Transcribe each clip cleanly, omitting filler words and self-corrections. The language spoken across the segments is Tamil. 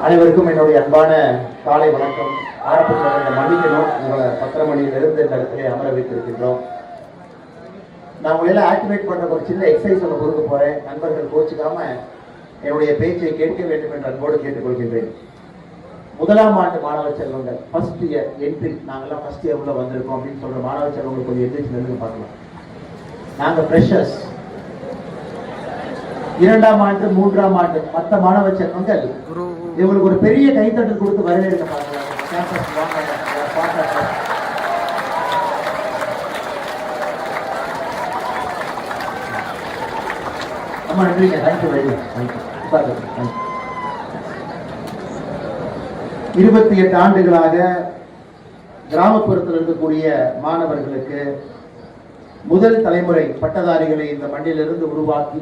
அனைவருக்கும் என்னுடைய அன்பான காலை வணக்கம். ஆரம்பத்தில் மன்னிக்கணும், உங்களை 10:30 மணியிலிருந்து இந்த இடத்துல அமர வைத்திருக்கின்றோம். நான் உங்களை ஆக்டிவேட் பண்ற ஒரு சின்ன எக்ஸசைஸ் ஒன்று கொடுக்க போறேன். நண்பர்கள் கோச்சிக்காம என்னுடைய பேச்சை கேட்க வேண்டும் என்ற அன்போடு கேட்டுக்கொள்கின்றேன். முதலாம் ஆண்டு மாணவ செல்வங்கள், ஃபர்ஸ்ட் இயர் என்ட்ரி, நாங்கெல்லாம் ஃபர்ஸ்ட் இயர் உள்ள வந்திருக்கோம் அப்படின்னு சொல்ற மாணவ செல்வங்களுக்கு கொஞ்சம் எந்திரிச்சு நின்று பார்க்கலாம். நாங்க ஃப்ரெஷர்ஸ். 2ஆம் ஆண்டு 3ஆம் ஆண்டு மற்ற மாணவ செல்வங்கள் இவங்களுக்கு ஒரு பெரிய கைத்தட்டல் கொடுத்து வரவேற்க பார்க்கலாம். ரொம்ப நன்றிங்க. Thank you very much. 28 ஆண்டுகளாக கிராமப்புறத்தில் இருக்கக்கூடிய மாணவர்களுக்கு முதல் தலைமுறை பட்டதாரிகளை இந்த மண்ணிலிருந்து உருவாக்கி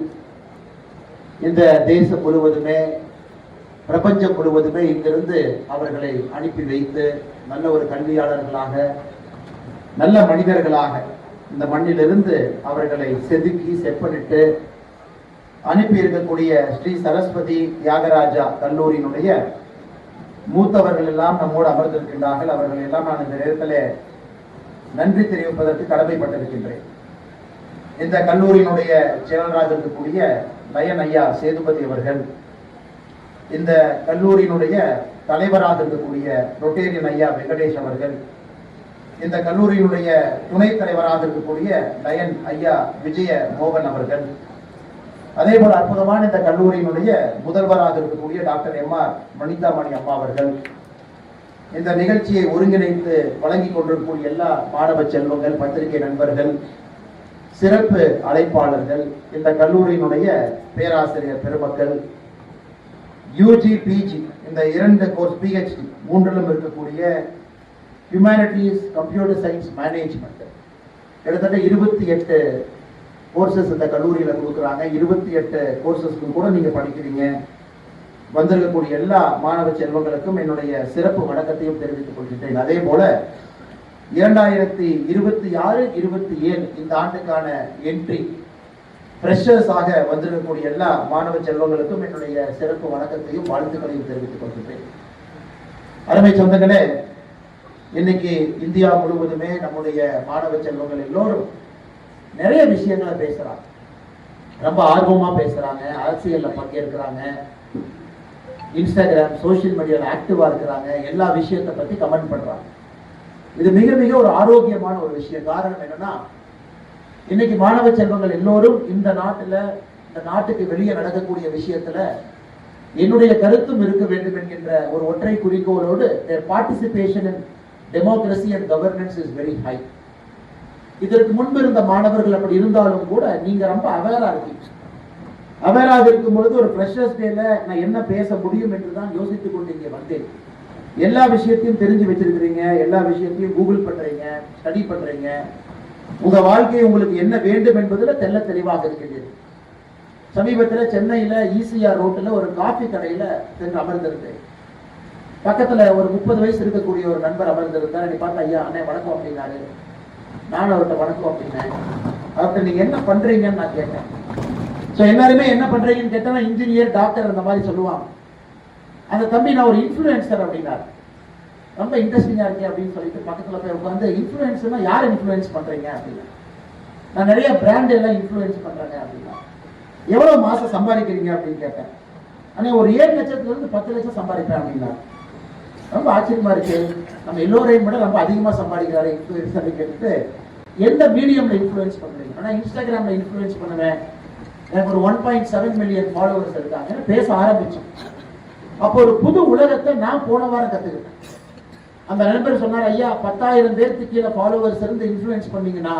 இந்த தேசம் முழுவதுமே பிரபஞ்சம் முழுவதுமே இங்கிருந்து அவர்களை அனுப்பி வைத்து நல்ல ஒரு கல்வியாளர்களாக நல்ல மனிதர்களாக இந்த மண்ணிலிருந்து அவர்களை செதுக்கி செப்பனிட்டு அனுப்பி இருக்கக்கூடிய ஸ்ரீ சரஸ்வதி தியாகராஜா கல்லூரியினுடைய மூத்தவர்கள் எல்லாம் நம்மோடு அமர்ந்திருக்கின்றார்கள். அவர்கள் எல்லாம் நான் இந்த நேரத்தில் நன்றி தெரிவிப்பதற்கு கடமைப்பட்டிருக்கின்றேன். இந்த கல்லூரியினுடைய செயலராக இருக்கக்கூடிய லயன் ஐயா சேதுபதி அவர்கள், இந்த கல்லூரியினுடைய தலைவராக இருக்கக்கூடிய ரொட்டேரியன் ஐயா வெங்கடேஷ் அவர்கள், இந்த கல்லூரியினுடைய துணைத் தலைவராக இருக்கக்கூடிய லயன் ஐயா விஜய மோகன் அவர்கள், அதே போல அற்புதமான இந்த கல்லூரியினுடைய முதல்வராக இருக்கக்கூடிய டாக்டர் எம்.ஆர். மணிதாமணி அம்மா அவர்கள், இந்த நிகழ்ச்சியை ஒருங்கிணைத்து வழங்கி கொண்டிருக்கக்கூடிய எல்லா மாணவ செல்வங்கள், பத்திரிகை நண்பர்கள், சிறப்பு அழைப்பாளர்கள், இந்த கல்லூரியினுடைய பேராசிரியர் பெருமக்கள், யூஜி பிஜி இந்த 2 கோர்ஸ், பிஹெச்டி 3லும் இருக்கக்கூடிய ஹியூமனிட்டிஸ், கம்ப்யூட்டர் சயின்ஸ், மேனேஜ்மெண்ட், கிட்டத்தட்ட 28 கோர்சஸ் இந்த கல்லூரியில் கொடுக்குறாங்க. 28 கோர்சஸ்க்கு கூட நீங்க படிக்கிறீங்க. வந்திருக்கக்கூடிய எல்லா மாணவ செல்வங்களுக்கும் என்னுடைய சிறப்பு வணக்கத்தையும் தெரிவித்துக் கொள்கின்றேன். அதே போல 2026-27 இந்த ஆண்டுக்கான என்ட்ரி ஃப்ரெஷர்ஸாக வந்திருக்கக்கூடிய எல்லா மாணவ செல்வங்களுக்கும் என்னுடைய சிறப்பு வணக்கத்தையும் வாழ்த்துக்களையும் தெரிவித்துக் கொள்கின்றேன். அருமை சொந்தங்களே, இன்னைக்கு இந்தியா முழுவதுமே நம்முடைய மாணவ செல்வங்கள் எல்லோரும் நிறைய விஷயங்களை பேசுறாங்க, ரொம்ப ஆர்வமா பேசுறாங்க, அரசியல்ல பங்கேற்கிறாங்க, இன்ஸ்டாகிராம் சோசியல் மீடியால ஆக்டிவா இருக்கிறாங்க, எல்லா விஷயத்தை பத்தி கமெண்ட் பண்றாங்க. இது மிக மிக ஒரு ஆரோக்கியமான ஒரு விஷயம். காரணம் என்னன்னா, இன்னைக்கு மாணவ செல்வங்கள் எல்லோரும் இந்த நாட்டுக்கு வெளியே நடக்கக்கூடிய விஷயத்துல என்னுடைய கருத்தும் இருக்க வேண்டும் என்கின்ற ஒரு ஒற்றை குறிக்கோளோடு their participation in democracy and governance is very high. இதற்கு முன்பு இருந்த மாணவர்கள் அப்படி இருந்தாலும் கூட நீங்க ரொம்ப அவேரா இருக்கீங்க. அவேராக இருக்கும் பொழுது ஒரு ஃப்ரெஷர்ஸ் டேல நான் என்ன பேச முடியும் என்று தான் யோசித்துக் கொண்டு இங்கே வந்தேன். எல்லா விஷயத்தையும் தெரிஞ்சு வச்சிருக்கிறீங்க, எல்லா விஷயத்தையும் கூகுள் பண்றீங்க, ஸ்டடி பண்றீங்க. உங்க வாழ்க்கை உங்களுக்கு என்ன வேண்டும் என்பதுல தெல்ல தெளிவாக இருக்கிறது. சமீபத்தில் சென்னையில ECR ரோட்ல ஒரு காஃபி கடையில சென்று அமர்ந்திருந்தேன். பக்கத்துல ஒரு 30 வயசு இருக்கக்கூடிய ஒரு நண்பர் அமர்ந்திருந்தார். நீ பார்த்தா, ஐயா அண்ணே வணக்கம் அப்படின்னாரு. நானும் அவர்கிட்ட வணக்கம் அப்படின்னேன். அவர்கிட்ட நீங்க என்ன பண்றீங்கன்னு நான் கேட்டேன். ஸோ எல்லாருமே என்ன பண்றீங்கன்னு கேட்டா இன்ஜினியர், டாக்டர் அந்த மாதிரி சொல்லுவாங்க. அந்த தம்பி நான் ஒரு இன்ஃப்ளூயன்சர் அப்படின்னாரு. ரொம்ப இன்ட்ரெஸ்டிங்கா இருக்கேன் அப்படின்னு சொல்லிட்டு பக்கத்துல போய் உட்காந்து, இன்ஃப்ளூயன்ஸ்னா யார் இன்ஃப்ளூயன்ஸ் பண்றீங்க அப்படின்னா, நான் நிறைய பிராண்ட் எல்லாம் இன்ஃப்ளூயன்ஸ் பண்றேங்க அப்படின்னா. எவ்வளவு மாசம் சம்பாதிக்கிறீங்க அப்படின்னு கேட்டேன். ஆனா ஒரு 7 லட்சத்துல இருந்து 10 லட்சம் சம்பாதிப்பேன் அப்படின்னா. ரொம்ப ஆச்சரியமா இருக்கு, நம்ம எல்லோரையும் விட ரொம்ப அதிகமா சம்பாதிக்கிறாரு இன்ஃப்ளூயன்ஸ் கேட்டுட்டு, எந்த மீடியம்ல இன்ஃப்ளூயன்ஸ் பண்றீங்க? ஆனா இன்ஸ்டாகிராம்ல இன்ஃப்ளூயன்ஸ் பண்ணுவேன், எனக்கு ஒரு 1.7 மில்லியன் ஃபாலோவர்ஸ் இருக்காங்க, பேச ஆரம்பிச்சோம். அப்போ ஒரு புது உலகத்தை நான் போன வாரம் கத்துக்கிட்டேன். அந்த நண்பர் சொன்னார், ஐயா 10,000 பேருக்கு கீழே ஃபாலோவர்ஸ் இருந்து இன்ஃப்ளூயன்ஸ் பண்ணீங்கன்னா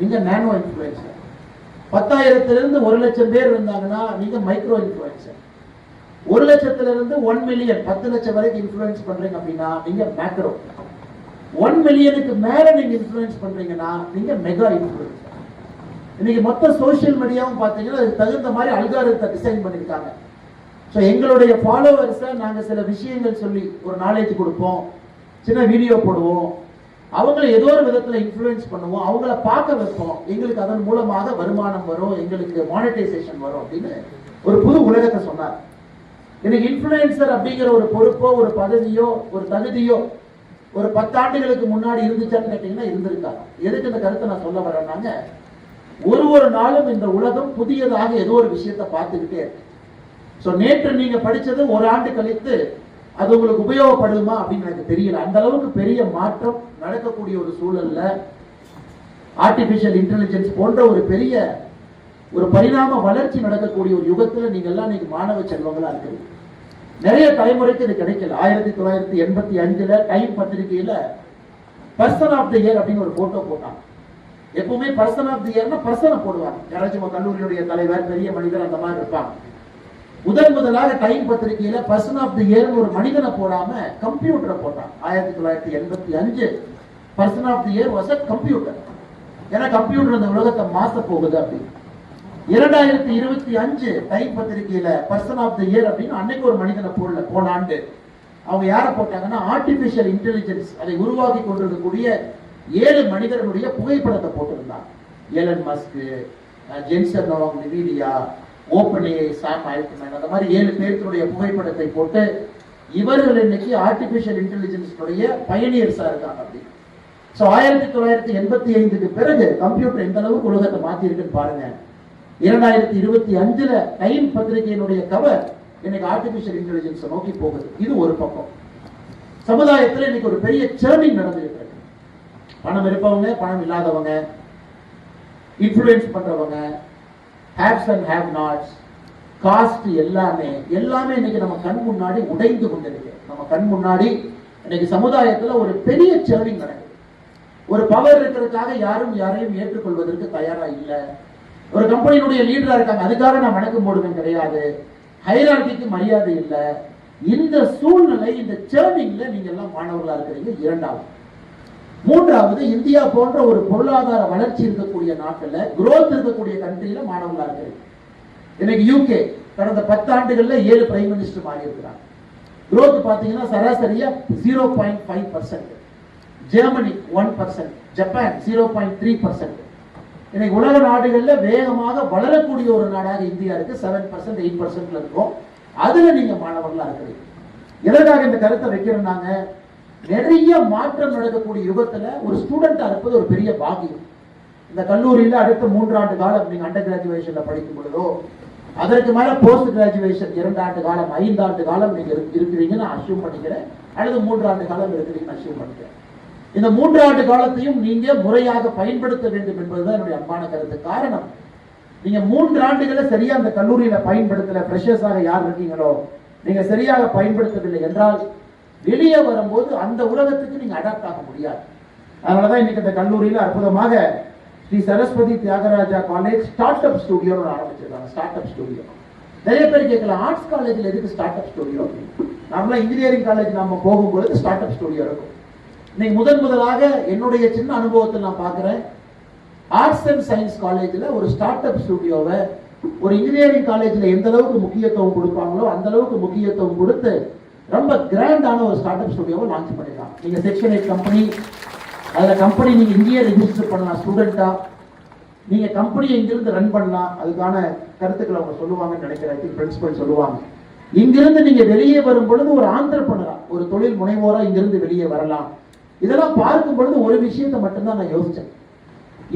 நீங்க நானோ இன்ஃப்ளூயன்சர். 10,000 இருந்து 1 லட்சம் பேர் இருந்தாங்கன்னா நீங்க மைக்ரோ இன்ஃப்ளூயன்சர். 1 லட்சத்துல இருந்து 1 மில்லியன் 10 லட்சம் வரைக்கும் இன்ஃப்ளூயன்ஸ் பண்றீங்க அப்படின்னா நீங்க மேக்ரோ. 1 மில்லியனுக்கு மேல நீங்க இன்ஃப்ளூயன்ஸ் பண்றீங்கன்னா நீங்க மெகா இன்ஃப்ளூயன்சர். இன்னைக்கு மொத்த சோசியல் மீடியாவும் பார்த்தீங்கன்னா அதுக்கு தகுந்த மாதிரி அல்காரிதத்தை டிசைன் பண்ணியிருக்காங்க. ஸோ எங்களுடைய ஃபாலோவர்ஸை நாங்கள் சில விஷயங்கள் சொல்லி ஒரு நாலேஜ் கொடுப்போம், சின்ன வீடியோ போடுவோம், அவங்களை ஏதோ ஒரு விதத்தில் இன்ஃப்ளூயன்ஸ் பண்ணுவோம், அவங்கள பார்க்க வைப்போம், எங்களுக்கு அதன் மூலமாக வருமானம் வரும், எங்களுக்கு மானிட்டைசேஷன் வரும் அப்படின்னு ஒரு புது உலகத்தை சொன்னார். இன்னைக்கு இன்ஃபுளுசர் அப்படிங்கிற ஒரு பொறுப்போ ஒரு பதவியோ ஒரு தகுதியோ ஒரு 10 ஆண்டுகளுக்கு முன்னாடி இருந்துச்சான்னு கேட்டீங்கன்னா இருந்திருக்காங்க. எதுக்கு இந்த கருத்தை நான் சொல்ல வரேன்னாங்க, ஒரு நாளும் இந்த உலகம் புதியதாக ஏதோ ஒரு விஷயத்தை பார்த்துக்கிட்டே இருக்கு. ஸோ நேற்று நீங்க படிச்சது ஒரு ஆண்டு கழித்து அது உங்களுக்கு உபயோகப்படுமா அப்படின்னு எனக்கு தெரியல. அந்த அளவுக்கு பெரிய மாற்றம் நடக்கக்கூடிய ஒரு சூழல்ல ஆர்டிபிஷியல் இன்டெலிஜென்ஸ் போன்ற ஒரு பெரிய ஒரு பரிணாம வளர்ச்சி நடக்கக்கூடிய ஒரு யுகத்துல நீங்க எல்லாம் இன்னைக்கு மாணவ செல்வங்களா இருக்கிறீங்க. நிறைய தலைமுறைக்கு இது கிடைக்கல. 1985 டைம் பத்திரிகையில பர்சன் ஆஃப் தி இயர் அப்படின்னு ஒரு போட்டோ போட்டாங்க. எப்பவுமே பர்சன் ஆஃப் தி இயர்னா பர்சனை போடுவாங்க, யாராச்சும் கல்லூரியுடைய தலைவர் பெரிய மனிதர் அந்த மாதிரி இருப்பாங்க. முதலாக டைம் பத்திரிகையில பர்சன் ஆஃப் தி இயர் ஒரு மனிதனை போடாம கம்ப்யூட்டரை போட்டாங்க. 1985 person of the year was a computer. ஏன்னா கம்ப்யூட்டர் இந்த உலகத்தை மாத்த போகுது அப்படின்னு. 2025 டைம் பத்திரிகையில பர்சன் ஆஃப் தி இயர் அப்படின்னு அன்னைக்கு ஒரு மனிதனை போடல. போன ஆண்டு அவங்க யாரை போட்டாங்கன்னா ஆர்டிபிஷியல் இன்டெலிஜென்ஸ் அதை உருவாக்கி கொண்டிருக்கக்கூடிய 7 மனிதர்களுடைய புகைப்படத்தை போட்டிருந்தாங்க. Elon Musk, Jensen Huang Nvidia, OpenAI Sam Altman, அந்த மாதிரி 7 பேருடைய புகைப்படத்தை போட்டு இவர்கள் இன்னைக்கு ஆர்டிபிஷியல் இன்டெலிஜென்ஸ் பயனியர்ஸா இருக்காங்க அப்படின்னு. ஸோ 1985க்கு பிறகு கம்ப்யூட்டர் எந்த அளவுக்கு உலகத்தை மாத்தி இருக்குன்னு பாருங்க. 2025 டைம் பத்திரிகையினுடைய கவர் இன்னைக்கு ஆர்டிபிஷியல் இன்டெலிஜென்ஸ் நோக்கி போகுது. இது ஒரு பக்கம். சமுதாயத்தில் இன்னைக்கு ஒரு பெரிய சேர்னிங் நடந்துகிட்டு இருக்கு. பணம் இருப்பவங்க, பணம் இல்லாதவங்க, இன்ஃப்ளூயன்ஸ் பண்றவங்க, haves and have nots, caste எல்லாமே இன்னைக்கு நம்ம கண் முன்னாடி உடைந்து கொண்டிருக்கு. நம்ம கண் முன்னாடி இன்னைக்கு சமுதாயத்துல ஒரு பெரிய சேர்னிங் நடக்குது. ஒரு பவர் இருக்கிறதுக்காக யாரும் யாரையும் ஏற்றுக்கொள்வதற்கு தயாரா இல்லை. ஒரு கம்பெனியினுடைய லீடரா இருக்காங்க, அதுக்காக நான் வணக்கம் போடுவேன் கிடையாது. ஹைரார்கிக்கு மரியாதை இல்லை. இந்த சூழ்நிலை, இந்த சேர்னிங்ல நீங்க எல்லாம் மாணவர்களா இருக்கிறீங்க. இரண்டாவது. மூன்றாவது, இந்தியா போன்ற ஒரு பொருளாதார வளர்ச்சி இருக்கக்கூடிய நாட்டில், குரோத் இருக்கக்கூடிய கண்ட்ரியில மாணவர்களா இருக்கிறீங்க. இன்னைக்கு யூகே கடந்த 10 ஆண்டுகள்ல 7 பிரைம் மினிஸ்டர் மாறி இருக்கிறாங்க. குரோத் பாத்தீங்கன்னா சராசரியா 0.5%, ஜெர்மனி 1%, ஜப்பான் 0.3%. இன்னைக்கு உலக நாடுகள்ல வேகமாக வளரக்கூடிய ஒரு நாடாக இந்தியா இருக்கு. 7%, 8% இருக்கும். அதுல நீங்க மாணவர்களா இருக்கிறீங்க. எதற்காக இந்த கருத்தை வைக்கிறோம்னாங்க, நிறைய மாற்றம் நடக்கக்கூடிய யுகத்துல ஒரு ஸ்டூடெண்டா இருப்பது ஒரு பெரிய பாக்கியம். இந்த கல்லூரியில அடுத்த 3 ஆண்டு காலம் நீங்க அண்டர் கிராஜுவேஷன்ல படிக்கும் பொழுதோ, அதற்கு மேல போஸ்ட் கிராஜுவேஷன் 2 ஆண்டு காலம், 5 ஆண்டு காலம் நீங்க இருக்கிறீங்கன்னு அசியூம் பண்ணிக்கிறேன். அல்லது 3 ஆண்டு காலம் இருக்கிறீங்கன்னு அசியூம் பண்ணிக்கிறேன். இந்த 3 ஆண்டு காலத்தையும் நீங்க முறையாக பயன்படுத்த வேண்டும் என்பதுதான் என்னுடைய அன்பான கருத்து. காரணம், நீங்க 3 ஆண்டுகளை சரியா அந்த கல்லூரியில பயன்படுத்தல, ஃப்ரெஷர்ஸாக யார் இருக்கீங்களோ நீங்க சரியாக பயன்படுத்தவில்லை என்றால் வெளியே வரும்போது அந்த உலகத்துக்கு நீங்க அடாப்ட் ஆக முடியாது. அதனாலதான் இன்னைக்கு இந்த கல்லூரியில அற்புதமாக Shri Saraswathi Thyagaraja college startup studio ஆரம்பிச்சிருக்காங்க. ஸ்டார்ட் அப் ஸ்டுடியோ நிறைய பேர் கேட்கலாம், ஆர்ட்ஸ் காலேஜ்ல எதுக்கு ஸ்டார்ட் அப் ஸ்டுடியோ? நம்மள இன்ஜினியரிங் காலேஜ் நம்ம போகும்போது ஸ்டார்ட் அப் ஸ்டுடியோ இருக்கும். இன்னைக்கு முதலாக என்னுடைய சின்ன அனுபவத்தில் நான் பார்க்கிறேன், ஆர்ட்ஸ் அண்ட் சயின்ஸ் காலேஜ்ல ஒரு ஸ்டார்ட் அப் ஸ்டுடியோவை ஒரு இன்ஜினியரிங் காலேஜ்ல எந்த அளவுக்கு முக்கியத்துவம் கொடுப்பாங்களோ அந்த அளவுக்கு முக்கியத்துவம் கொடுத்து ரொம்ப கிராண்டான ஒரு ஸ்டார்ட் அப் ஸ்டுடியோவை லான்ச் பண்ணிடலாம். நீங்க செக்ஷன் 8 கம்பெனி, அதுல கம்பெனி நீங்க இங்கேயே ரெஜிஸ்டர் பண்ணலாம். ஸ்டூடெண்டா நீங்க கம்பெனியை இங்கிருந்து ரன் பண்ணலாம். அதுக்கான கருத்துக்களை அவங்க சொல்லுவாங்கன்னு நினைக்கிறேன். பிரின்சிபல் சொல்லுவாங்க. இங்கிருந்து நீங்க வெளியே வரும் பொழுது ஒரு ஆந்திரப்பனரா, ஒரு தொழில் முனைவோரா இங்கிருந்து வெளியே வரலாம். இதெல்லாம் பார்க்கும் பொழுது ஒரு விஷயத்தை மட்டும்தான் நான் யோசிச்சேன்.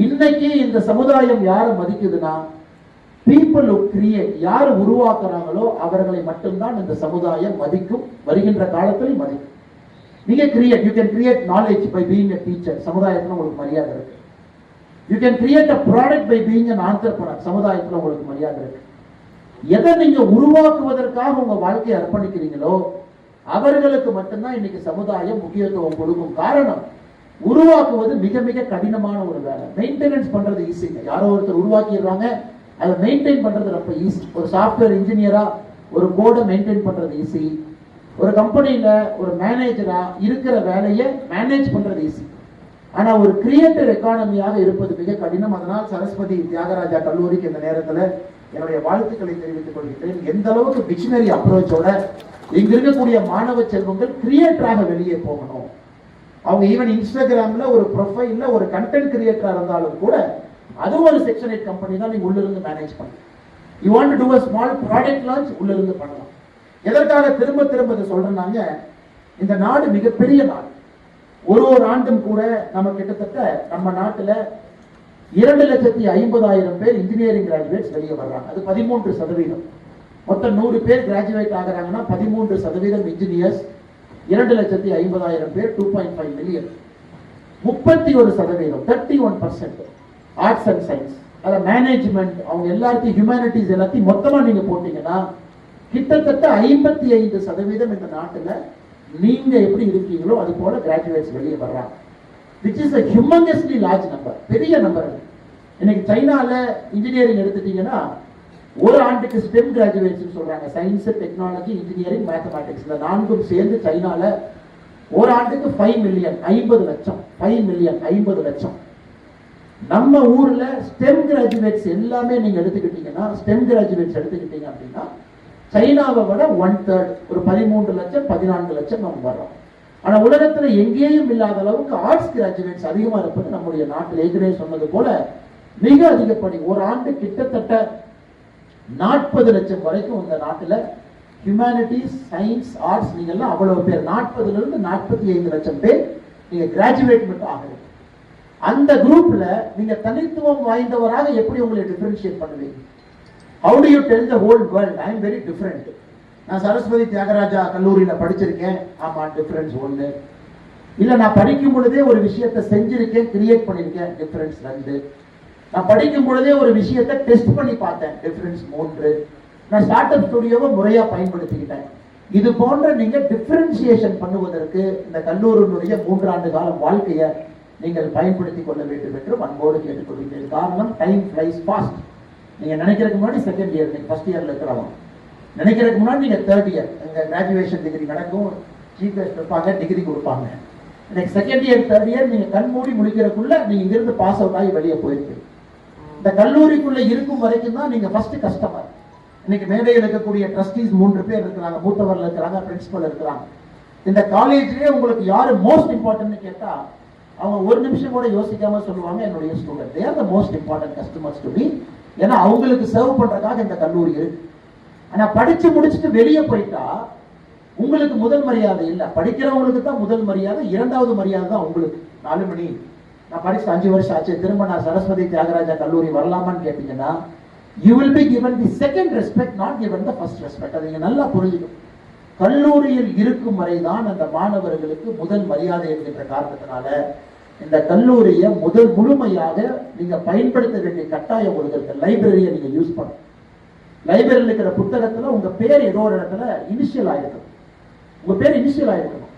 இன்னைக்கு இந்த சமுதாயம் யாரை மதிக்குதுன்னா, people who create, யார் உருவாக்குறாங்களோ அவர்களை மட்டும்தான் இந்த சமுதாயம் மதிக்கும். வருகின்ற காலத்தில் மதிக்கும். நீங்க create, you can create knowledge by being a teacher. சமுதாயத்தில் உங்களுக்கு மரியாதை இருக்கு. You can create a product by being an entrepreneur. சமுதாயத்தில் உங்களுக்கு மரியாதை இருக்கு. எதை நீங்க உருவாக்குவதற்காக உங்க வாழ்க்கையை அர்ப்பணிக்கிறீங்களோ அவர்களுக்கு மட்டும்தான் இன்னைக்கு சமுதாயம் முக்கியத்துவம் கொடுக்கும். காரணம், உருவாக்குவது மிக மிக கடினமான ஒரு வேலை. மெயின்டெனன்ஸ் பண்றது ஈஸிங்க. யாரோ ஒருத்தர் உருவாக்கிடுறாங்க, அதை மெயின்டைன் பண்றது ரொம்ப ஈஸி. ஒரு சாஃப்ட்வேர் இன்ஜினியரா ஒரு கோடை மெயின்டைன் பண்றது ஈஸி. ஒரு கம்பெனியில ஒரு மேனேஜரா இருக்கிற வேலையை மேனேஜ் பண்றது ஈஸி. ஆனா ஒரு கிரியேட்டர் எக்கானமியாக இருப்பது மிக கடினம். அதனால் சரஸ்வதி தியாகராஜா கல்லூரிக்கு இந்த நேரத்தில் என்னுடைய வாழ்த்துக்களை தெரிவித்துக் கொள்கிறேன். எந்த அளவுக்கு டிக்ஷனரி அப்ரோச்சோட இங்க இருக்கக்கூடிய மாணவ செல்வங்கள் கிரியேட்டராக வெளியே போகணும். அவங்க ஈவன் இன்ஸ்டாகிராம்ல ஒரு ப்ரொஃபைல்ல ஒரு கண்டென்ட் கிரியேட்டரா இருந்தாலும் கூட அது ஒரு செக்ஷன் 8 கம்பெனி தான் நீங்க உள்ள இருந்து மேனேஜ் பண்ணணும். You want to to a small product launch உள்ள இருந்து பண்ணலாம். எதற்காக திரும்ப திரும்ப இதை சொல்றேன்னாங்க, இந்த நாடு மிகப்பெரிய நாடு. ஒரு ஆண்டும் கூட நம்ம கிட்டத்தட்ட நம்ம நாட்டுல 2,50,000 பேர் இன்ஜினியரிங் கிராஜுவேட்ஸ் வெளியே வர்றாங்க. அது 13%. மொத்தம் 100 பேர் கிராஜுவேட் ஆகிறாங்கன்னா 13% இன்ஜினியர்ஸ், 2,50,000 பேர் 2.5 மில்லியன். 31% 31% ஆர்ட்ஸ் அண்ட் சயின்ஸ், அத மேனேஜ்மெண்ட், அவங்க எல்லாத்தையும் ஹியூமனிட்டிஸ் எல்லாத்தையும் மொத்தமா நீங்க போட்டீங்கன்னா கிட்டத்தட்ட 55% இந்த நாட்டுல நீங்க எப்படி இருக்கீங்களோ அது போல கிராஜுவேட்ஸ் வெளியே வர்றாங்க. which is a humongously large number, பெரிய நம்பர். இன்னைக்கு சைனால இன்ஜினியரிங் எடுத்துட்டீங்கன்னா ஒரு ஆண்டுக்கு ஸ்டெம் கிராஜுவேட்ஸ் சொல்றாங்க, சயின்ஸ், டெக்னாலஜி, இன்ஜினியரிங், மேத்தமேட்டிக்ஸ், இந்த நான்கும் சேர்ந்து சைனால ஒரு ஆண்டுக்கு 5 மில்லியன் 50 லட்சம் 5 மில்லியன் 50 லட்சம். நம்ம ஊர்ல ஸ்டெம் கிராஜுவேட்ஸ் எல்லாமே நீங்க எடுத்துக்கிட்டீங்கன்னா, ஸ்டெம் கிராஜுவேட்ஸ் எடுத்துக்கிட்டீங்க அப்படின்னா சைனாவை விட 1/3, ஒரு 13 லட்சம் 14 லட்சம் நம்ம வர்றோம். ஆனா உலகத்துல எங்கேயும் இல்லாத அளவுக்கு ஆர்ட்ஸ் கிராஜுவேட்ஸ் அதிகமா இருப்பது நம்முடைய நாட்டில். ஏற்கனவே சொன்னது போல மிக அதிகப்படி ஒரு ஆண்டு கிட்டத்தட்ட 40 லட்சம் வரைக்கும் இந்த நாட்டுல ஹியூமனிட்டிஸ், சயின்ஸ், ஆர்ட்ஸ் நீங்க எல்லாம் அவ்வளவு பேர், 40 இருந்து 45 லட்சம் பேர் நீங்க கிராஜுவேட் மட்டும் ஆகுது. அந்த குரூப்ல நீங்க தனித்துவம் வாய்ந்தவராக எப்படி உங்களை டிஃபரன்ஷியேட் பண்ணுவீங்க? How do you tell the whole world I am very different? நான் சரஸ்வதி தியாகராஜா கல்லூரியில படிச்சிருக்கேன், ஆமா டிஃபரன்ஸ் 1. இல்ல நான் படிக்கும் பொழுதே ஒரு விஷயத்தை செஞ்சிருக்கேன், கிரியேட் பண்ணிருக்கேன், டிஃபரன்ஸ் 2. நான் படிக்கும் பொழுதே ஒரு விஷயத்தை டெஸ்ட் பண்ணி பார்த்தேன், டிஃபரன்ஸ் 3. நான் ஸ்டார்ட் அப் ஸ்டுடியோவை முறையா பயன்படுத்திக்கிட்டேன். இது போன்ற நீங்க டிஃபரன்சியேஷன் பண்ணுவதற்கு இந்த கல்லூரியினுடைய 3 ஆண்டு காலம் வாழ்க்கையை நீங்கள் பயன்படுத்திக் கொள்ள வேண்டும் என்று அன்போடு கேட்டுக்கொள்கிறேன். காரணம், டைம் ஃப்ளைஸ் ஃபாஸ்ட். நீங்க நினைக்கிறதுக்கு முன்னாடி செகண்ட் இயர், நீங்க ஃபர்ஸ்ட் இயர்ல இருக்கிறவங்க, நினைக்கிறதுக்கு முன்னாடி நீங்க தேர்ட் இயர், எங்க கிராஜுவேஷன் டிகிரி நடக்கும், சீஃப் கெஸ்ட் இருப்பாங்க, டிகிரி கொடுப்பாங்க. இன்னைக்கு செகண்ட் இயர் தேர்ட் இயர் நீங்க கண் மூடி முடிக்கிறதுக்குள்ள நீங்க இங்கிருந்து பாஸ் அவுட் ஆகி வெளியே போயிருக்கீங்க. இந்த கல்லூரிக்குள்ள இருக்கும் வரைக்கும் தான் நீங்க ஃபர்ஸ்ட் கஸ்டமர். இன்னைக்கு மேடையில் இருக்கக்கூடிய ட்ரஸ்டீஸ் 3 பேர் இருக்கிறாங்க, மூத்தவர்கள் இருக்கிறாங்க, பிரின்சிபல் இருக்கிறாங்க. இந்த காலேஜ்லயே உங்களுக்கு யாரு மோஸ்ட் இம்பார்ட்டன்ட் கேட்டா அவங்க ஒரு நிமிஷம் கூட யோசிக்காம சொல்லுவாங்க, என்னுடைய student. They are the most important customers to me. ஏன்னா அவங்களுக்கு சர்வ் பண்றதுக்காக இந்த கல்லூரி இருக்கு. ஆனா படிச்சு முடிச்சுட்டு வெளியே போயிட்டா உங்களுக்கு முதல் மரியாதை இல்ல, படிக்கிறவங்களுக்கு தான் முதல் மரியாதை, இரண்டாவது மரியாதை தான் உங்களுக்கு. 4 மணி நான் படிச்சு 5 வருஷம் ஆச்சு, திரும்ப நான் சரஸ்வதி தியாகராஜா கல்லூரி வரலாமான்னு கேட்டீங்கன்னா you will be given the second respect, not given the first respect. அதை நீங்க நல்லா புரிஞ்சுக்கணும். கல்லூரியில் இருக்கும் வரைதான் அந்த மாணவர்களுக்கு முதல் மரியாதை என்கின்ற காரணத்தினால இந்த கல்லூரியை முழுமையாக நீங்க பயன்படுத்த வேண்டிய கட்டாயம் உங்களுக்கு. லைப்ரரியை நீங்க யூஸ் பண்ணணும். லைப்ரரியில் இருக்கிற புத்தகத்துல உங்க பேர் ஏதோ ஒரு இடத்துல இனிஷியல் ஆயிருக்கணும். உங்க பேர் இனிஷியல் ஆயிருக்கணும்.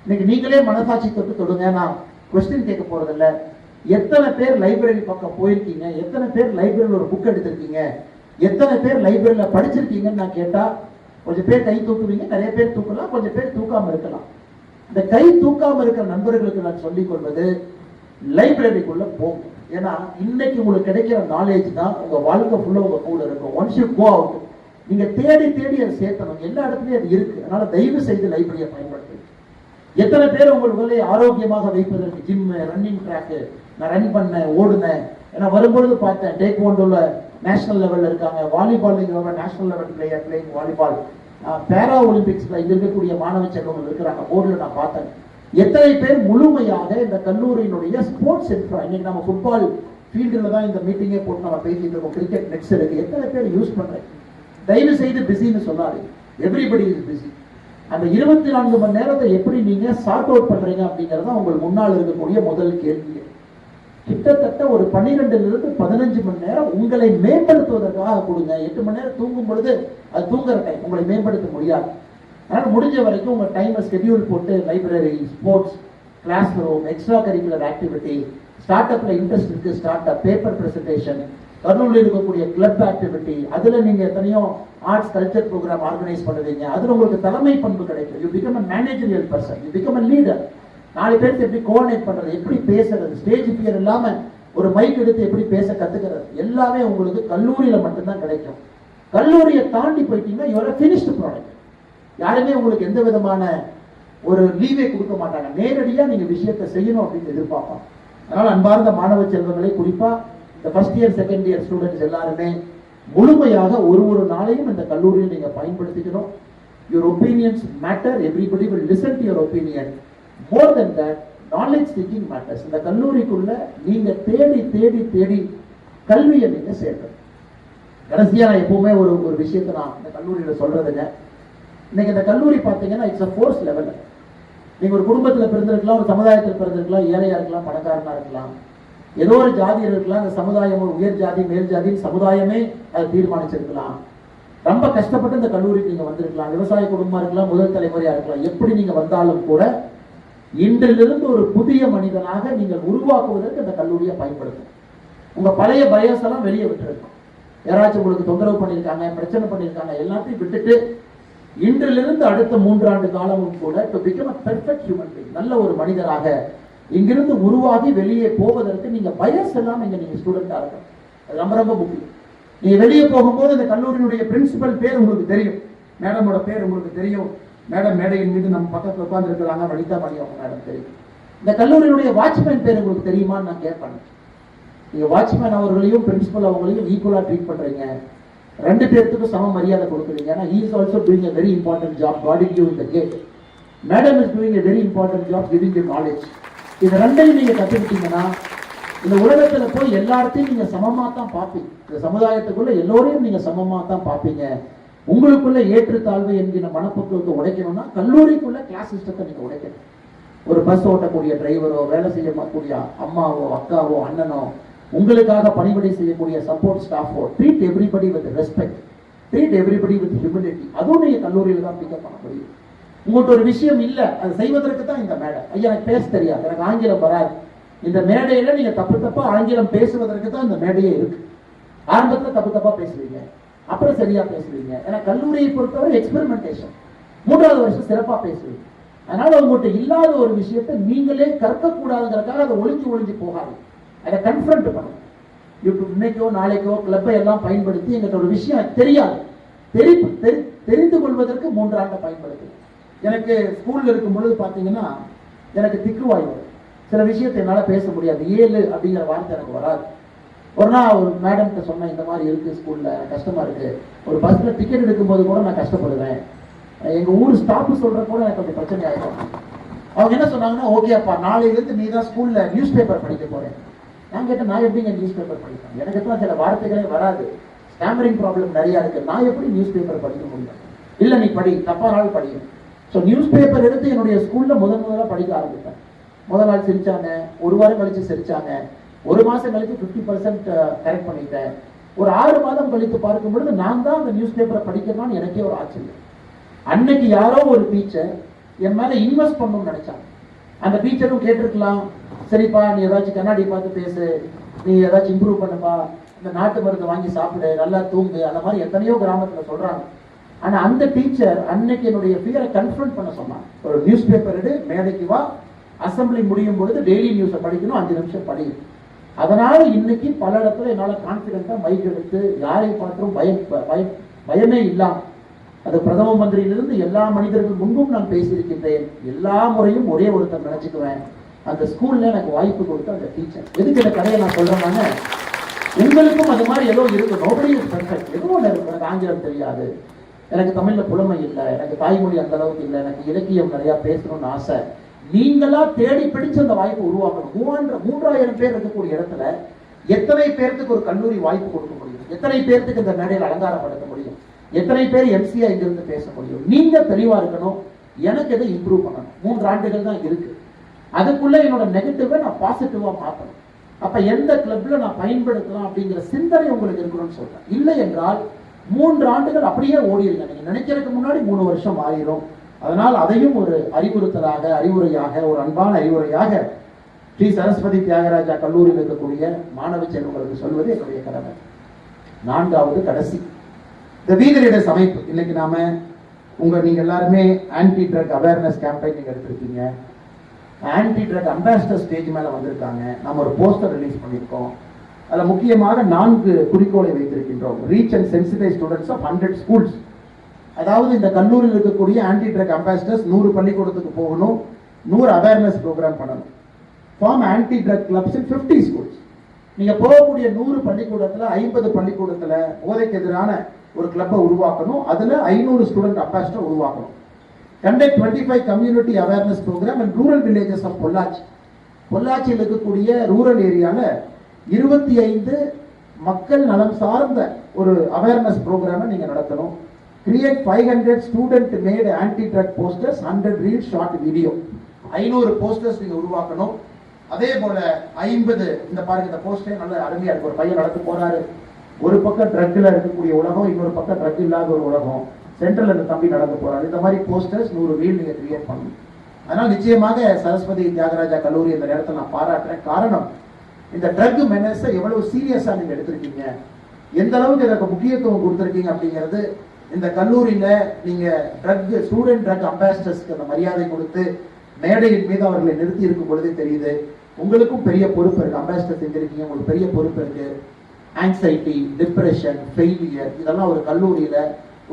இன்னைக்கு நீங்களே மனசாட்சி தொட்டு தொடுங்க, நான் கொஸ்டின் கேட்க போறதில்ல. எத்தனை பேர் லைப்ரரி பக்கம் போயிருக்கீங்க, எத்தனை பேர் லைப்ரரியில் ஒரு புக் எடுத்திருக்கீங்க, எத்தனை பேர் லைப்ரரியில படிச்சிருக்கீங்கன்னு நான் கேட்டா கொஞ்சம் பேர் கை தூக்குவீங்க, நிறைய பேர் தூக்கலாம், கொஞ்சம் பேர் தூக்காம இருக்கலாம். இந்த கை தூக்காம இருக்கிற நண்பர்களுக்கு நான் சொல்லிக் கொள்வது, லைப்ரரிக்குள்ள போகும். ஏன்னா இன்னைக்கு உங்களுக்கு கிடைக்கிற நாலேஜ் தான் உங்க வாழ்க்கை ஃபுல்லா உங்க கூட இருக்கும். ஒன்ஸ் யூ கோ அவுட், நீங்க தேடி தேடி அதை சேர்த்தணும். எல்லா இடத்துலயும் அது இருக்கு. அதனால தயவு செய்து லைப்ரரியை பயன்படுத்துங்க. எத்தனை பேர் உங்கள் உடலை ஆரோக்கியமாக வைப்பதற்கு ஜிம், ரன்னிங் ட்ராக், நான் ரன் பண்ணேன், ஓடுனேன். ஏன்னா வரும்பொழுது பார்த்தேன், டேக்வாண்டோல நேஷனல் லெவல்ல இருக்காங்க, volleyball national level player playing volleyball, பேரா ஒலிம்பிக்ஸ்ல இங்க இருக்கக்கூடிய மாணவ செல்வங்கள் இருக்கிறாங்க. போர்டுல நான் பார்த்தேன். எத்தனை பேர் முழுமையாக இந்த கல்லூரியினுடைய ஸ்போர்ட்ஸ் இன்ஃப்ரா, இன்னைக்கு நம்ம ஃபுட்பால் ஃபீல்டில் தான் இந்த மீட்டிங்கே போட்டு நம்ம பேசிட்டு இருக்கோம், கிரிக்கெட் நெட்ஸ் இருக்கு, எத்தனை பேர் யூஸ் பண்றேன்? தயவு செய்து பிஸின்னு சொல்லாது, எவ்ரிபடி இஸ் பிஸி. அந்த 24 மணி நேரத்தை எப்படி நீங்க சார்ட் அவுட் பண்றீங்க அப்படிங்கறத உங்களுக்கு முன்னால் இருக்கக்கூடிய முதல் கேள்வி. கிட்டத்தட்ட ஒரு 12 to 15 மணி நேரம் உங்களை மேம்படுத்துவதற்காக கொடுங்க. 8 மணி நேரம் தூங்கும் பொழுது அது தூங்குற டைம், உங்களை மேம்படுத்த முடியாது. அதனால முடிஞ்ச வரைக்கும் உங்க டைமை ஸ்கெடியூல் போட்டு library, sports, classroom, extracurricular activity, ஸ்டார்ட் அப்ல இன்ட்ரெஸ்ட் இருக்கு, ஸ்டார்ட் அப், பேப்பர் பிரசன்டேஷன், கல்லூரியில் இருக்கக்கூடிய கிளப் ஆக்டிவிட்டி, அதுல நீங்க எத்தனையோ ஆர்ட்ஸ் கல்ச்சர் ப்ரோக்ராம் ஆர்கனைஸ் பண்ணுவீங்க. அதுல உங்களுக்கு தலைமை பண்பு கிடைக்கும். You become a managerial person, you become a leader. 4 பேருக்கு எப்படி கோஆர்டினேட் பண்றது, எப்படி பேசுறது, ஸ்டேஜ் ஃபியர் இல்லாம ஒரு மைக் எடுத்து எப்படி பேச கத்துக்கிறது, எல்லாமே உங்களுக்கு கல்லூரியில மட்டும்தான் கிடைக்கும். கல்லூரியை தாண்டி போயிட்டீங்கன்னா you are a finished product. யாருமே உங்களுக்கு எந்த விதமான ஒரு லீவே கொடுக்க மாட்டாங்க. நேரடியா நீங்க விஷயத்தை செய்யணும் அப்படின்னு எதிர்பார்ப்பாங்க. அதனால அன்பார்ந்த மாணவ செல்வங்களை, குறிப்பா இந்த first year second year students எல்லாருமே முழுமையாக ஒரு நாளையும் இந்த கல்லூரியில் நீங்க பயன்படுத்திக்கணும். your opinions matter, everybody will listen to your opinion. More than that, knowledge seeking matters. இந்த கல்லூரிக்குள்ள நீங்க தேடி தேடி தேடி கல்வியை நீங்க சேர்க்கணும். கடைசியா நான் எப்பவுமே ஒரு விஷயத்தை நான் இந்த கல்லூரியில சொல்றதுங்க, இன்னைக்கு இந்த கல்லூரி பார்த்தீங்கன்னா இட்ஸ் அ ஃபோர்ஸ் லெவல். நீங்க ஒரு குடும்பத்துல பிறந்திருக்கலாம், ஒரு சமுதாயத்தில் பிறந்திருக்கலாம், ஏழையா இருக்கலாம், பணக்காரனா இருக்கலாம், ஏதோ ஒரு ஜாதி இருக்கலாம். அந்த சமுதாயம் ஒரு உயர் ஜாதி மேல் ஜாதி சமுதாயமே அதை தீர்மானிச்சிருக்கலாம். ரொம்ப கஷ்டப்பட்டு இந்த கல்லூரிக்கு நீங்க வந்திருக்கலாம், விவசாய குடும்பமா இருக்கலாம், முதல் தலைமுறையா இருக்கலாம். எப்படி நீங்க வந்தாலும் கூட இன்றிலிருந்து ஒரு புதிய மனிதனாக நீங்கள் உருவாக்குவதற்கு இந்த கல்லூரியை பயன்படுத்தும். உங்க பழைய பயஸ் எல்லாம் வெளியே விட்டுருக்கோம். யாராச்சும் உங்களுக்கு தொந்தரவு பண்ணியிருக்காங்க, பிரச்சனை பண்ணியிருக்காங்க, எல்லாத்தையும் விட்டுட்டு இன்றிலிருந்து அடுத்த 3 ஆண்டு காலமும் கூட to become a perfect human being, நல்ல ஒரு மனிதராக இங்கிருந்து உருவாகி வெளியே போவதற்கு நீங்க பயஸ் எல்லாம் நீங்க ஸ்டூடெண்டா இருக்கணும். அது ரொம்ப ரொம்ப முக்கியம். நீங்க வெளியே போகும்போது இந்த கல்லூரியினுடைய பிரின்சிபல் பேர் உங்களுக்கு தெரியும், மேடமோட பேர் உங்களுக்கு தெரியும். மேடம் மேடையின் மீது நம்ம பக்கத்தில் உட்கார்ந்து இருக்கிறாங்க, வனிதா மணி அவங்க மேடம் தெரியும். இந்த கல்லூரியினுடைய வாட்ச்மேன் பேர் உங்களுக்கு தெரியுமான்னு நான் கேட்பேன். நீங்க வாட்ச்மேன் அவர்களையும் பிரின்சிபல் அவங்களையும் ஈக்குவலா ட்ரீட் பண்றீங்க, 2 பேருக்கும் சம மரியாதை கொடுக்குறீங்க. ஏன்னா he is also doing a very important job guarding you in the gate. Madam is doing a very important job giving you knowledge. இது ரெண்டையும் நீங்க கத்துக்கிட்டீங்கன்னா இந்த உலகத்துல போய் எல்லாத்தையும் நீங்க சமமா தான் பார்ப்பீங்க. இந்த சமுதாயத்துக்குள்ள எல்லோரையும் நீங்க சமமா தான் பார்ப்பீங்க. உங்களுக்குள்ள ஏற்றுத்தாழ்வு என்கிற மனப்பக்குவத்தை உடைக்கணும்னா கல்லூரிக்குள்ள கிளாஸ் சிஸ்டத்தை நீங்க உடைக்கணும். ஒரு பஸ் ஓட்டக்கூடிய டிரைவரோ, வேலை செய்யக்கூடிய அம்மாவோ, அக்காவோ, அண்ணனோ, உங்களுக்காக பணிபடை செய்யக்கூடிய சப்போர்ட் ஸ்டாஃபோ, treat everybody with respect, treat everybody with humility. அதுவும் நீங்க கல்லூரியில தான் பிக்கப் பண்ண முடியும். உங்கள்கிட்ட ஒரு விஷயம் இல்லை, அது செய்வதற்கு தான் இந்த மேடை. ஐயா எனக்கு பேச தெரியாது, எனக்கு ஆங்கிலம் வராது, இந்த மேடையில நீங்க தப்பா ஆங்கிலம் பேசுவதற்கு தான் இந்த மேடையே இருக்கு. ஆரம்பத்துல தப்பா பேசுவீங்க, அப்புறம் சரியா பேசுவீங்க. ஏன்னா கல்லூரியை பொறுத்தவரை எக்ஸ்பெரிமெண்டேஷன், 3வது வருஷம் சிறப்பா பேசுவீங்க. அதனால உங்கள்கிட்ட இல்லாத ஒரு விஷயத்தை நீங்களே கற்கக்கூடாதுங்கிறதுக்காக அதை ஒளிஞ்சு போகாது, அதை கன்ஃபரண்ட் பண்ணுங்க. இன்னைக்கோ நாளைக்கோ கிளப்பை எல்லாம் பயன்படுத்தி எங்கிட்ட ஒரு விஷயம் தெரியாது, தெரிந்து கொள்வதற்கு 3 ஆண்டை பயன்படுத்துங்க. எனக்கு ஸ்கூல்ல இருக்கும் பொழுது பாத்தீங்கன்னா எனக்கு திக்குவாய் வரும், சில விஷயத்தை என்னால பேச முடியாது, 7 அப்படிங்கிற வார்த்தை எனக்கு வராது. ஒரு நாள் ஒரு மேடம்கிட்ட சொன்னேன், இந்த மாதிரி இருக்கு ஸ்கூல்ல, கஷ்டமா இருக்கு, ஒரு பஸ்ல டிக்கெட் எடுக்கும்போது கூட நான் கஷ்டப்படுவேன், எங்க ஊர் ஸ்டாப் சொல்ற கூட எனக்கு கொஞ்சம் பிரச்சனை ஆயிடும். அவங்க என்ன சொன்னாங்கன்னா, ஓகே அப்பா நாளையிலிருந்து நீ தான் ஸ்கூல்ல நியூஸ் பேப்பர் படிக்க போறேன். நான் கேட்டேன், நான் எப்படிங்க நியூஸ் பேப்பர் படிப்பேன், எனக்கு எத்தனை சில வார்த்தைகளே வராது, ஸ்டாமரிங் ப்ராப்ளம் நிறைய இருக்கு, நான் எப்படி நியூஸ் பேப்பர் படிக்க முடியும்? இல்ல நீ படி, தப்பா நாள் படிக்கும். ஸோ நியூஸ் பேப்பர் எடுத்து என்னுடைய ஸ்கூல்ல முதல்ல படிக்க ஆரம்பித்தேன். முதல் நாள் சிரிச்சாங்க, 1 வாரம் கழிச்சு சிரிச்சாங்க, 1 மாசம் கழிச்சு 50% கரெக்ட் பண்ணிட்டேன். ஒரு 6 மாதம் கழித்து பார்க்கும் பொழுது நான் தான் அந்த நியூஸ் பேப்பரை படிக்கணும்னு எனக்கே ஒரு ஆச்சரியம். அன்னைக்கு யாரோ ஒரு டீச்சர் என் மேல இன்வெஸ்ட் பண்ணணும்னு நினைச்சாங்க. அந்த டீச்சரும் கேட்டிருக்கலாம், சரிப்பா நீ ஏதாச்சும் கண்ணாடி பார்த்து பேசு, நீ ஏதாச்சும் இம்ப்ரூவ் பண்ணுப்பா, இந்த நாட்டு மருந்து வாங்கி சாப்பிடு, நல்லா தூங்கு, அந்த மாதிரி எத்தனையோ கிராமத்துல சொல்றாங்க. ஆனா அந்த டீச்சர் அன்னைக்கு என்னுடைய ஃபியரை கன்ஃபரண்ட் பண்ண சொன்னாங்க. ஒரு நியூஸ் பேப்பர் எடு, மேடைக்கு வா, அசம்பிளி முடியும் பொழுது டெய்லி நியூஸை படிக்கணும், 5 நிமிஷம் படி. அதனால இன்னைக்கு பல இடத்துல என்னால கான்பிடென்டா மைக் எடுத்து யாரை பார்த்தும் பயமே இல்லாம, அது பிரதம மந்திரியிலிருந்து எல்லா மனிதர்கள் முன்பும் நான் பேசியிருக்கின்றேன். எல்லா முறையும் ஒரே ஒருத்தர் நினைச்சுக்குவேன், அந்த ஸ்கூல்ல எனக்கு வாய்ப்பு கொடுத்த அந்த டீச்சர். எதுக்கு இந்த கதையை நான் சொல்றேன்னா, உங்களுக்கும் அது மாதிரி ஏதோ இருக்கு, நோபடி இஸ் பெர்ஃபெக்ட். ஏதோ ஒன்று இருக்கு, எனக்கு ஆங்கிலம் தெரியாது, எனக்கு தமிழ்ல புலமை இல்லை, எனக்கு தாய்மொழி அந்த அளவுக்கு இல்லை, எனக்கு இலக்கியம் நிறைய பேசணும்னு ஆசை. நீங்களா தேடி பிடிச்ச அந்த வாய்ப்பு உருவாக்கணும். 3000 பேர் இருக்கக்கூடிய இடத்துல எத்தனை பேருக்கு ஒரு கல்லூரி வாய்ப்பு கொடுக்க முடியும்? எத்தனை பேருக்கு இந்த மேடையில் அலங்காரப்படுத்த முடியும்? எத்தனை பேர் எம்சியா இங்கிருந்து பேச முடியும்? நீங்க தெளிவா இருக்கணும், எனக்கு எதை இம்ப்ரூவ் பண்ணணும். 3 ஆண்டுகள் தான் இருக்கு, அதுக்குள்ள என்னோட நெகட்டிவை நான் பாசிட்டிவா மாற்றணும். அப்ப எந்த கிளப்ல நான் பயன்படுத்தலாம் அப்படிங்கிற சிந்தனை உங்களுக்கு இருக்கணும்னு சொல்றேன். இல்லை என்றால் 3 ஆண்டுகள் அப்படியே ஓடிடுங்க. நீங்க நினைக்கிறதுக்கு முன்னாடி 3 வருஷம் ஆயிரும். அதனால் அதையும் ஒரு அறிவுறுத்தலாக, அறிவுரையாக, ஒரு அன்பான அறிவுரையாக ஸ்ரீ சரஸ்வதி தியாகராஜா கல்லூரியில் இருக்கக்கூடிய மாணவ செல்வங்களுக்கு சொல்வது என்னுடைய கடமை. 4வது கடைசி இந்த வீத லீடர்ஸ் அமைப்பு. இன்னைக்கு நாம நீங்க எல்லாருமே ஆன்டி ட்ரக் அவேர்னஸ் கேம்பெயின் நீங்க எடுத்திருக்கீங்க. ஆன்டி ட்ரக் அம்பாசிடர் ஸ்டேஜ் மேல வந்திருக்காங்க. நம்ம ஒரு போஸ்டர் ரிலீஸ் பண்ணியிருக்கோம். அதுல முக்கியமாக 4 குறிக்கோளை வைத்திருக்கின்றோம். Reach and sensitise students of 100 schools. அதாவது இந்த கல்லூரியில் இருக்கக்கூடிய ஆன்டி ட்ரக் அம்பாசிடர்ஸ் 100 பள்ளிக்கூடத்துக்கு போகணும், 100 அவேர்னஸ் ப்ரோக்ராம் பண்ணணும். ஃபார்ம் ஆன்டி ட்ரக் கிளப்ஸ் இன் 50 ஸ்கூல்ஸ். நீங்க போகக்கூடிய 100 பள்ளிக்கூடத்துல 50 பள்ளிக்கூடத்துல போதைக்கு எதிரான ஒரு கிளப்பை உருவாக்கணும். அதுல 500 ஸ்டூடெண்ட் அம்பாசிடர் உருவாக்கணும். Conduct 25 community awareness program and rural villages of Pollachi. பொள்ளாச்சியில் இருக்கக்கூடிய ரூரல் ஏரியால 25 மக்கள் நலம் சார்ந்த ஒரு அவேர்னஸ் ப்ரோக்ராமை நீங்க நடத்தணும். Create 500 student made anti drug posters, 100 reel short video. 500 posters நீங்க உருவாக்கணும். அதே போல 50 இந்த பாருங்க, இந்த போஸ்டே நல்ல அருமையா இருக்கு. ஒரு பையன் நடந்து போறாரு, ஒரு பக்கம் ட்ரக்ல இருக்கக்கூடிய உலகம், இன்னொரு பக்கம் ட்ரக் இல்லாத ஒரு உலகம், சென்ட்ரல் இந்த தம்பி நடந்து போறாரு. இந்த மாதிரி போஸ்டர்ஸ் 100 ரீல் நீங்க கிரியேட் பண்ணணும். அதனால நிச்சயமாக சரஸ்வதி தியாகராஜா கல்லூரி இந்த நேரத்தில் நான் பாராட்டுறேன். காரணம், இந்த ட்ரக் மெனஸை எவ்வளவு சீரியஸா நீங்க எடுத்திருக்கீங்க, எந்த அளவுக்கு இதற்கு முக்கியத்துவம் கொடுத்திருக்கீங்க அப்படிங்கிறது இந்த கல்லூரியில நீங்க ஸ்டூடெண்ட் ட்ரக் அம்பாசிடர்ஸ்க்கு அந்த மரியாதை கொடுத்து மேடையின் மீது அவர்களை நிறுத்தி இருக்கும் பொழுதே தெரியுது உங்களுக்கும் பெரிய பொறுப்பு இருக்கு. அம்பாசிடர் செஞ்சிருக்கீங்க, உங்களுக்கு பெரிய பொறுப்பு இருக்கு. ஆங்ஸைட்டி, டிப்ரெஷன், ஃபெயிலியர் இதெல்லாம் ஒரு கல்லூரியில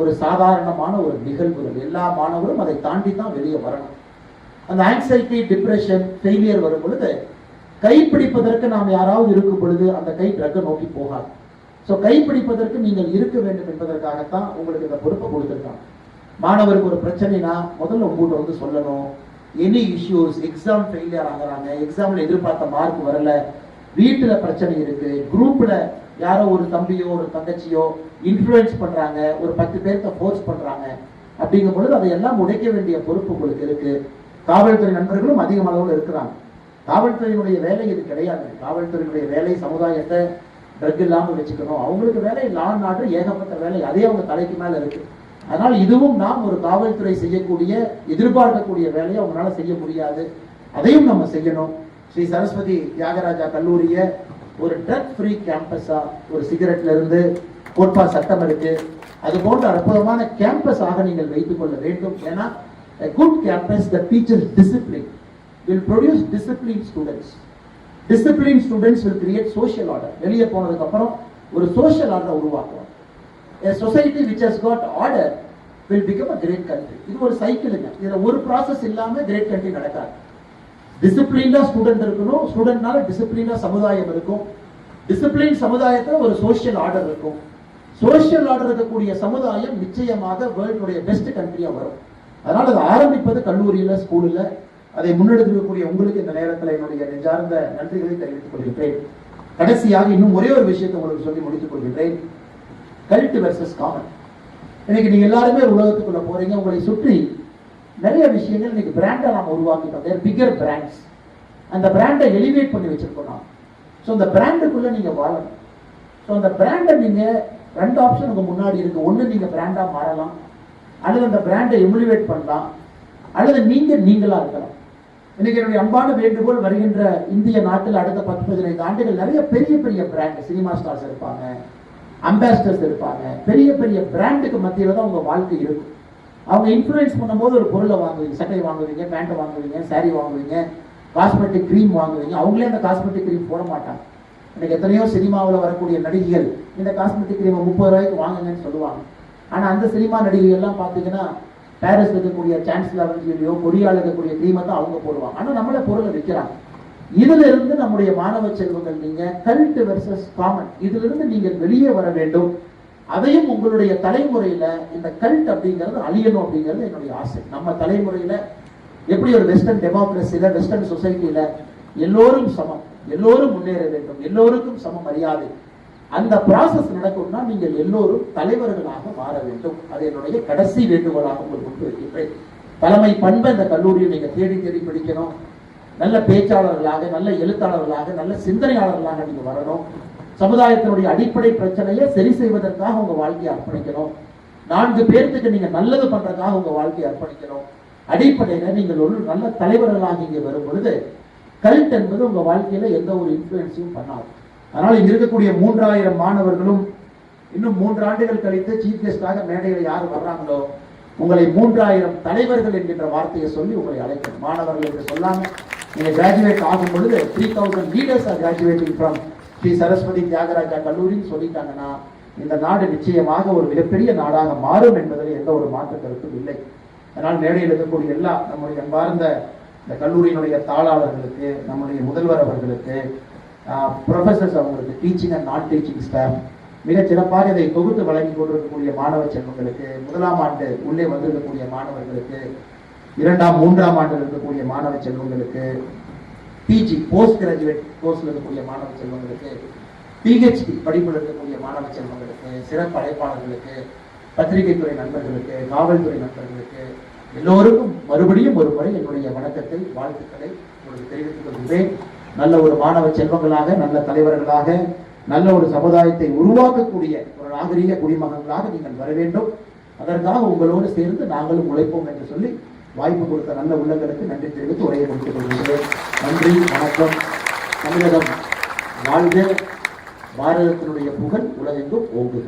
ஒரு சாதாரணமான ஒரு நிகழ்வுகள். எல்லா மாணவரும் அதை தாண்டி தான் வெளியே வரணும். அந்த ஆங்ஸைட்டி, டிப்ரெஷன், ஃபெயிலியர் வரும் பொழுது கைப்பிடிப்பதற்கு நாம் யாராவது இருக்கும் பொழுது அந்த கை ட்ரக்கை நோக்கி போகாது. ஸோ கைப்பிடிப்பதற்கு நீங்கள் இருக்க வேண்டும் என்பதற்காகத்தான் உங்களுக்கு இந்த பொறுப்பை கொடுத்துருக்காங்க. மாணவருக்கு ஒரு பிரச்சனைனா முதல்ல உங்கள்கிட்ட வந்து சொல்லணும். எனி இஷ்யூஸ், எக்ஸாம் ஃபெயிலியர் ஆகிறாங்க, எக்ஸாம்ல எதிர்பார்த்த மார்க் வரல, வீட்டுல பிரச்சனை இருக்கு, குரூப்ல யாரோ ஒரு தம்பியோ ஒரு தங்கச்சியோ இன்ஃப்ளூயன்ஸ் பண்றாங்க, ஒரு 10 பேர்த்த ஃபோர்ஸ் பண்றாங்க, அப்படிங்கும் பொழுது அதையெல்லாம் உடைக்க வேண்டிய பொறுப்பு உங்களுக்கு இருக்கு. காவல்துறை நண்பர்களும் அதிக அளவில் இருக்கிறாங்க. காவல்துறையினுடைய வேலை இது கிடையாது. காவல்துறையினுடைய வேலை சமுதாயத்தை ட்ரக் இல்லாமல் வச்சுக்கணும். அவங்களுக்கு வேலை லா அண்ட் ஆர்டர், ஏகப்பட்ட வேலை, அதே அவங்க தலைக்கு மேல இருக்கு. அதனால் இதுவும் நாம் ஒரு காவல்துறை செய்யக்கூடிய எதிர்பார்க்கக்கூடிய வேலையை அவங்களால செய்ய முடியாது. அதையும் நம்ம செய்யணும். ஸ்ரீ சரஸ்வதி தியாகராஜா கல்லூரிய ஒரு ட்ரக் ஃப்ரீ கேம்பஸா, ஒரு சிகரெட்ல இருந்து கோட்பா சட்டம் இருக்கு, அது போன்ற அற்புதமான கேம்பஸ் ஆக நீங்கள் வைத்துக் கொள்ள வேண்டும். ஏன்னா a good campus that teaches discipline will produce disciplined students. Disciplined students will create social order. வெளியே போனதுக்கு அப்புறம் ஒரு சோஷியல் ஆர்டர் உருவாக்குவோம். A society which has got order will become a great country. இது ஒரு சைக்கிளுங்க. இதுல ஒரு ப்ராசஸ் இல்லாம கிரேட் கண்ட்ரி நடக்காது. டிசிப்ளினா ஸ்டூடெண்ட் இருக்கணும், ஸ்டூடெண்ட்னால டிசிப்ளினா சமுதாயம் இருக்கும், டிசிப்ளின் சமுதாயத்துல ஒரு சோஷியல் ஆர்டர் இருக்கும். சோஷியல் ஆர்டர் இருக்கக்கூடிய சமுதாயம் நிச்சயமாக வேர்ல்டுடைய பெஸ்ட் கண்ட்ரியா வரும். அதனால அதை ஆரம்பிப்பது கல்லூரியில, ஸ்கூல்ல. அதை முன்னெடுக்கக்கூடிய உங்களுக்கு இந்த நேரத்தில் என்னுடைய நெஞ்சார்ந்த நன்றிகளை தெரிவித்துக் கொள்கின்றேன். கடைசியாக இன்னும் ஒரே ஒரு விஷயத்தை உங்களுக்கு சொல்லி முடித்துக் கொள்கின்றேன். Cult versus common. இன்னைக்கு நீங்க எல்லாருமே உலகத்துக்குள்ள போறீங்க, உங்களை சுற்றி நிறைய விஷயங்கள் இன்னைக்கு பிராண்டை நாம உருவாக்கிட்டோம். தேர் பிகர் பிராண்ட்ஸ். அந்த பிராண்டை எலிவேட் பண்ணி வச்சிருக்கோம் நாம். ஸோ அந்த பிராண்டுக்குள்ள நீங்க வாழணும். ஸோ அந்த பிராண்டை நீங்க 2 ஆப்ஷன் உங்க முன்னாடி இருக்கு. ஒண்ணு நீங்க பிராண்டா மாறலாம், அல்லது அந்த பிராண்டை எமுலிவேட் பண்ணலாம், அல்லது நீங்களா இருக்கலாம். இன்னைக்கு என்னுடைய அன்பான வேண்டுகோள், வருகின்ற இந்திய நாட்டில் அடுத்த 10-15 ஆண்டுகள் நிறைய பெரிய பெரிய பிராண்ட், சினிமா ஸ்டார்ஸ் இருப்பாங்க, அம்பாசிடர்ஸ் இருப்பாங்க. பெரிய பெரிய பிராண்டுக்கு மத்தியில தான் உங்க வாழ்க்கை இருக்கும். அவங்க இன்ஃப்ளூயன்ஸ் பண்ணும்போது ஒரு பொருளை வாங்குவீங்க, சட்டை வாங்குவீங்க, பேண்ட் வாங்குவீங்க, சாரி வாங்குவீங்க, காஸ்மெட்டிக் கிரீம் வாங்குவீங்க. அவங்களே அந்த காஸ்மெட்டிக் கிரீம் போட மாட்டாங்க. இன்னைக்கு எத்தனையோ சினிமாவில் வரக்கூடிய நடிகைகள் இந்த காஸ்மெட்டிக் கிரீமை 30 ரூபாய்க்கு வாங்குங்கன்னு சொல்லுவாங்க. ஆனா அந்த சினிமா நடிகைகள் எல்லாம் பாத்தீங்கன்னா பாரிஸ் இருக்கக்கூடிய சான்சலர் அவர்களையோ, கொரியாவில் இருக்கக்கூடிய கிரீமை தான் அவங்க போடுவாங்க. ஆனா நம்மள பொருளை விற்கிறாங்க. இதுல இருந்து நம்முடைய மாணவ செல்வங்கள், நீங்க கல்ட் வெர்சஸ் காமன், இதுல இருந்து நீங்கள் வெளியே வர வேண்டும். அதையும் உங்களுடைய தலைமுறையில இந்த கல்ட் அப்படிங்கிறது அழியணும் அப்படிங்கிறது என்னுடைய ஆசை. நம்ம தலைமுறையில எப்படி ஒரு வெஸ்டர்ன் டெமோக்ரஸில, வெஸ்டர்ன் சொசைட்டில எல்லோரும் சமம், எல்லோரும் முன்னேற வேண்டும், எல்லோருக்கும் சம மரியாதை, அந்த ப்ராசஸ் நடக்கும்னா நீங்கள் எல்லோரும் தலைவர்களாக மாற வேண்டும். அது என்னுடைய கடைசி வேண்டுகோளாக உங்களுக்கு முன்பு வைக்கின்றேன். தலைமை பண்பை இந்த கல்லூரியில் நீங்க தேடி தேடி படிக்கணும். நல்ல பேச்சாளர்களாக, நல்ல எழுத்தாளர்களாக, நல்ல சிந்தனையாளர்களாக நீங்க வரணும். சமுதாயத்தினுடைய அடிப்படை பிரச்சனையை சரி செய்வதற்காக உங்க வாழ்க்கையை அர்ப்பணிக்கணும். 4 பேருக்கு நீங்க நல்லது பண்றதுக்காக உங்க வாழ்க்கையை அர்ப்பணிக்கணும். அடிப்படையில நீங்கள் ஒரு நல்ல தலைவர்களாக இங்க வரும் பொழுது கல்ட் என்பது உங்க வாழ்க்கையில எந்த ஒரு இன்ஃப்ளூயன்ஸையும் பண்ணாது. அதனால இங்க இருக்கக்கூடிய 3000 மாணவர்களும் இன்னும் 3 ஆண்டுகள் கழித்து சீஃப் கெஸ்டாக மேடையில் யார் வர்றாங்களோ உங்களை 3000 தலைவர்கள் என்கின்ற வார்த்தையை சொல்லி உங்களை அழைக்கணும். மாணவர்கள் என்று சொல்லாம நீங்க கிராஜுவேட் ஆகும் பொழுது 3000 leaders are graduating from Shri Saraswathi Thyagaraja கல்லூரின்னு சொல்லிட்டாங்கன்னா இந்த நாடு நிச்சயமாக ஒரு மிகப்பெரிய நாடாக மாறும் என்பதில் எந்த ஒரு மாற்று கருத்தும் இல்லை. அதனால் மேடையில் இருக்கக்கூடிய எல்லா நம்முடைய அன்பார்ந்த இந்த கல்லூரியினுடைய தாளாளர்களுக்கு, நம்முடைய முதல்வர் அவர்களுக்கு, ப்ரொஃபசர்ஸ் அவங்களுக்கு, டீச்சிங் அண்ட் நான் டீச்சிங் ஸ்டாஃப், மிகச் சிறப்பாக இதை தொகுத்து வழங்கி கொண்டிருக்கக்கூடிய மாணவ செல்வங்களுக்கு, முதலாம் ஆண்டு உள்ளே வந்திருக்கக்கூடிய மாணவர்களுக்கு, 2ஆம் 3ஆம் ஆண்டு இருக்கக்கூடிய மாணவ செல்வங்களுக்கு, பிஜி போஸ்ட் கிராஜுவேட் கோர்ஸ்ல இருக்கக்கூடிய மாணவ செல்வங்களுக்கு, பிஹெச்டி படிப்பில் இருக்கக்கூடிய மாணவ செல்வங்களுக்கு, சிறப்பு அழைப்பாளர்களுக்கு, பத்திரிகை துறை நண்பர்களுக்கு, காவல்துறை நண்பர்களுக்கு எல்லோருக்கும் மறுபடியும் ஒரு முறை என்னுடைய வணக்கத்தை, வாழ்த்துக்களை உங்களுக்கு தெரிவித்துக் கொள்கிறேன். நல்ல ஒரு மாணவ செல்வங்களாக, நல்ல தலைவர்களாக, நல்ல ஒரு சமுதாயத்தை உருவாக்கக்கூடிய ஒரு நாகரீக குடிமகன்களாக நீங்கள் வர வேண்டும். அதற்காக உங்களோடு சேர்ந்து நாங்களும் உழைப்போம் என்று சொல்லி வாய்ப்பு கொடுத்த நல்ல உள்ளங்களுக்கு நன்றி தெரிவித்து உரையை முடித்துக் கொள்கிறேன். நன்றி, வணக்கம். தமிழகம் வாழ்க, பாரதத்தினுடைய புகழ் உலகெங்கும் ஓங்குக.